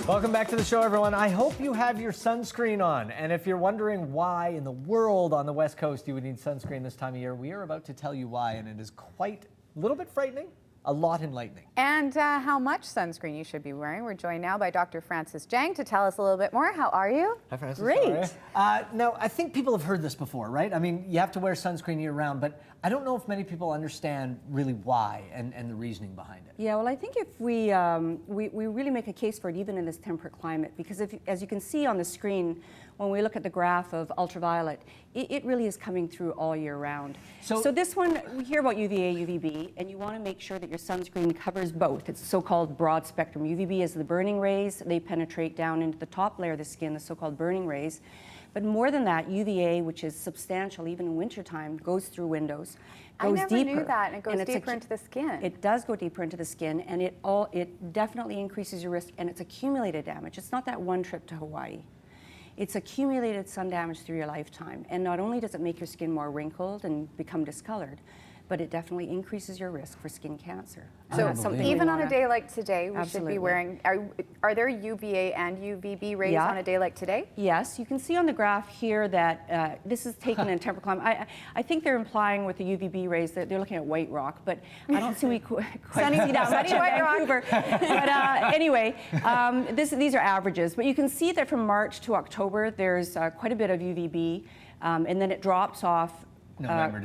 Welcome back to the show, everyone. I hope you have your sunscreen on. And if you're wondering why in the world on the West Coast you would need sunscreen this time of year, we are about to tell you why, and it is quite a little bit frightening, a lot enlightening. And how much sunscreen you should be wearing. We're joined now by Dr. Francis Jang to tell us a little bit more. How are you? Hi, Francis. Great. Now, I think people have heard this before, right? I mean, you have to wear sunscreen year-round, but I don't know if many people understand really why and the reasoning behind it. Yeah, well, I think if we really make a case for it even in this temperate climate, because as you can see on the screen, when we look at the graph of ultraviolet, it really is coming through all year round. So this one, we hear about UVA, UVB, and you want to make sure that your sunscreen covers both. It's so-called broad spectrum. UVB is the burning rays. They penetrate down into the top layer of the skin, the so-called burning rays. But more than that, UVA, which is substantial even in wintertime, goes through windows, goes deeper. I never knew that, and it goes deeper into the skin. It does go deeper into the skin, and it definitely increases your risk, and it's accumulated damage. It's not that one trip to Hawaii. It's accumulated sun damage through your lifetime. And not only does it make your skin more wrinkled and become discolored, but it definitely increases your risk for skin cancer. So even on a day like today, we should be wearing, are there UVA and UVB rays on a day like today? Yes, you can see on the graph here that this is taken in temperate climate. I think they're implying with the UVB rays that they're looking at White Rock, but I don't see we quite see that much in Vancouver. But anyway, these are averages. But you can see that from March to October, there's quite a bit of UVB, and then it drops off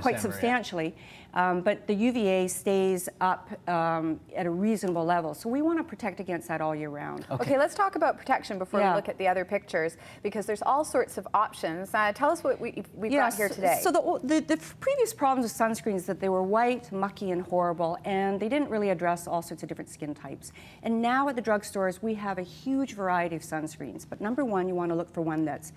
quite substantially. But the UVA stays up at a reasonable level. So we want to protect against that all year round. Okay, let's talk about protection before we look at the other pictures, because there's all sorts of options. Tell us what we've got here today. So the previous problems with sunscreens is that they were white, mucky, and horrible, and they didn't really address all sorts of different skin types. And now at the drugstores, we have a huge variety of sunscreens. But number one, you want to look for one that's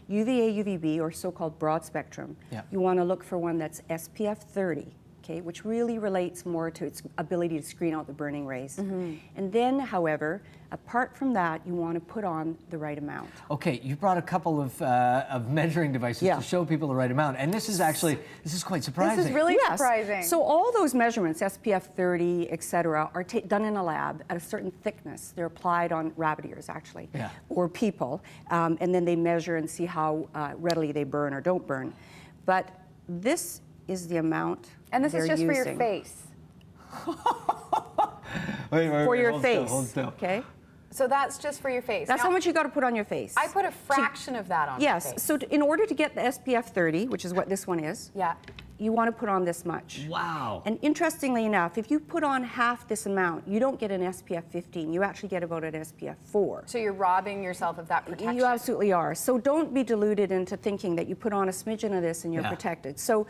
UVA, UVB, or so-called broad spectrum. Yeah. You want to look for one that's SPF 30, okay, which really relates more to its ability to screen out the burning rays. And then, however, apart from that, you want to put on the right amount. Okay, you brought a couple of measuring devices to show people the right amount, and this is quite surprising. This is really surprising. So all those measurements, SPF 30, et cetera, are done in a lab at a certain thickness. They're applied on rabbit ears, actually, or people, and then they measure and see how readily they burn or don't burn. But this is the amount. And this is just for your face. wait, for your face, hold still. Okay? So that's just for your face. That's how much you got to put on your face. I put a fraction of that on my face. Yes, so in order to get the SPF 30, which is what this one is, you want to put on this much. Wow. And interestingly enough, if you put on half this amount, you don't get an SPF 15. You actually get about an SPF 4. So you're robbing yourself of that protection. You absolutely are. So don't be deluded into thinking that you put on a smidgen of this and you're protected. So,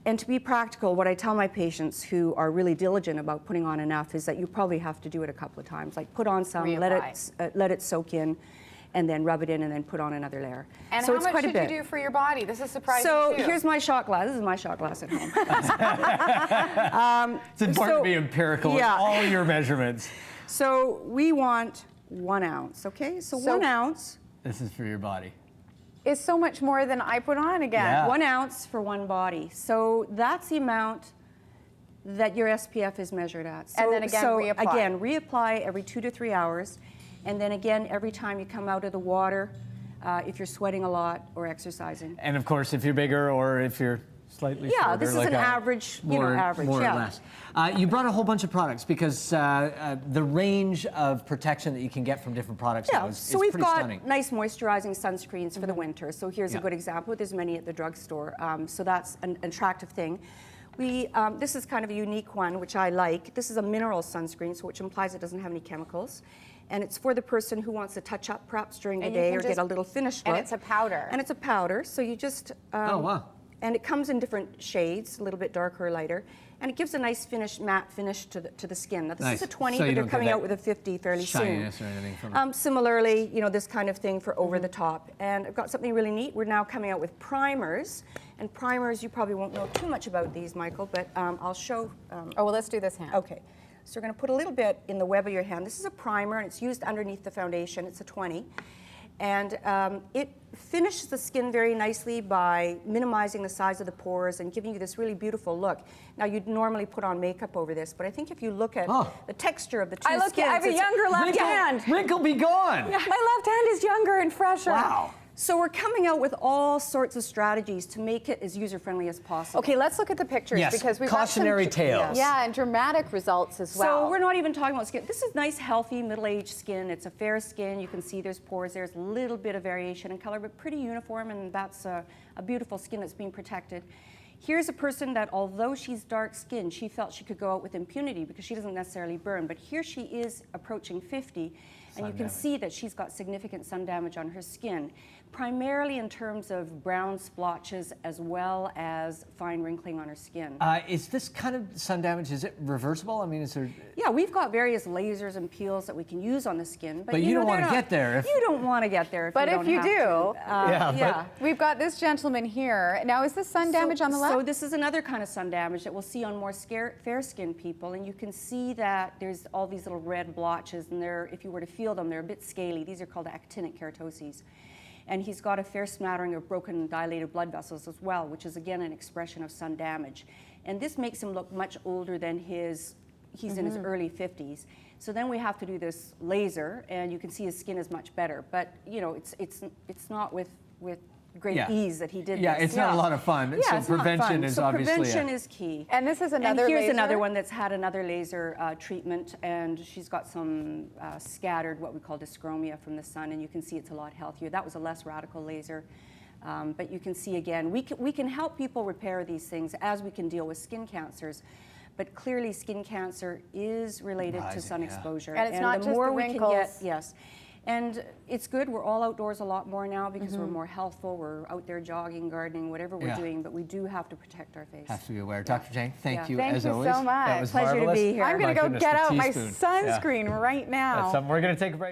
and to be practical, what I tell my patients who are really diligent about putting on enough is that you probably have to do it a couple of times. Like put on some, let it soak in, and then rub it in, and then put on another layer. And so how it's much quite should a bit. You do for your body? This is surprising So too. here's my shot glass. This is my shot glass at home. It's important to be empirical in all your measurements. So we want 1 ounce, okay? So 1 ounce. This is for your body. Is so much more than I put on again. Yeah. 1 ounce for one body. So that's the amount that your SPF is measured at. So, and then again, reapply. Again, reapply every 2 to 3 hours. And then again, every time you come out of the water, if you're sweating a lot or exercising. And of course, if you're bigger or if you're slightly shorter. Yeah, this is like an average, average. More or less. You brought a whole bunch of products because the range of protection that you can get from different products now is so we've pretty got stunning. nice moisturizing sunscreens for the winter. So here's a good example. There's many at the drugstore. So that's an attractive thing. This is kind of a unique one, which I like. This is a mineral sunscreen, so which implies it doesn't have any chemicals. And it's for the person who wants to touch up perhaps during the day or get a little finished look. And it's a powder. And it's a powder, so you just... oh, wow. And it comes in different shades, a little bit darker or lighter. And it gives a nice matte finish to the skin. Now, this is a 20, but they're coming out with a 50 fairly soon. Or anything from it. Similarly, this kind of thing for over the top. And I've got something really neat. We're now coming out with primers. And primers, you probably won't know too much about these, Michael, but I'll show. Oh, well, let's do this hand. Okay. So we're going to put a little bit in the web of your hand. This is a primer, and it's used underneath the foundation. It's a 20. And it finishes the skin very nicely by minimizing the size of the pores and giving you this really beautiful look. Now, you'd normally put on makeup over this, but I think if you look at the texture of the two skins... I have a younger left hand. Wrinkle be gone. Yeah. My left hand is younger and fresher. Wow. So we're coming out with all sorts of strategies to make it as user-friendly as possible. Okay, let's look at the pictures because we've cautionary got some, tales. Yeah, and dramatic results as well. So we're not even talking about skin. This is nice, healthy, middle-aged skin. It's a fair skin. You can see there's pores. There's a little bit of variation in color, but pretty uniform, and that's a beautiful skin that's being protected. Here's a person that, although she's dark-skinned, she felt she could go out with impunity because she doesn't necessarily burn. But here she is approaching 50, and you can see that she's got significant sun damage on her skin, primarily in terms of brown splotches as well as fine wrinkling on her skin. Is this kind of sun damage, is it reversible? I mean, is there... Yeah, we've got various lasers and peels that we can use on the skin. But you don't want to get there. You don't want to get there if but you if don't you have do, to. Yeah. We've got this gentleman here. Now, is this sun damage on the left? So this is another kind of sun damage that we'll see on more fair-skinned people, and you can see that there's all these little red blotches, and they're, if you were to feel them, they're a bit scaly. These are called actinic keratoses. And he's got a fair smattering of broken dilated blood vessels as well, which is again an expression of sun damage. And this makes him look much older than he's in his early 50s. So then we have to do this laser, and you can see his skin is much better. But you know, it's not with great ease that he did this. Yeah, it's not a lot of fun. Yeah, so it's not prevention fun. is so obviously prevention is key. And this is another and here's laser? another one that's had another laser treatment, and she's got some scattered, what we call dyschromia from the sun, and you can see it's a lot healthier. That was a less radical laser. But you can see again, we can help people repair these things as we can deal with skin cancers. But clearly skin cancer is related to sun exposure. And it's not the just more the we wrinkles. can get, yes. And it's good, we're all outdoors a lot more now because we're more healthful, we're out there jogging, gardening, whatever we're doing, but we do have to protect our face. Have to be aware. Dr. Jang, thank you Thank as you always. so much. That was Pleasure to marvelous. be here. I'm going My to go goodness, get the out my teaspoon. sunscreen right now. That's something. We're going to take a break.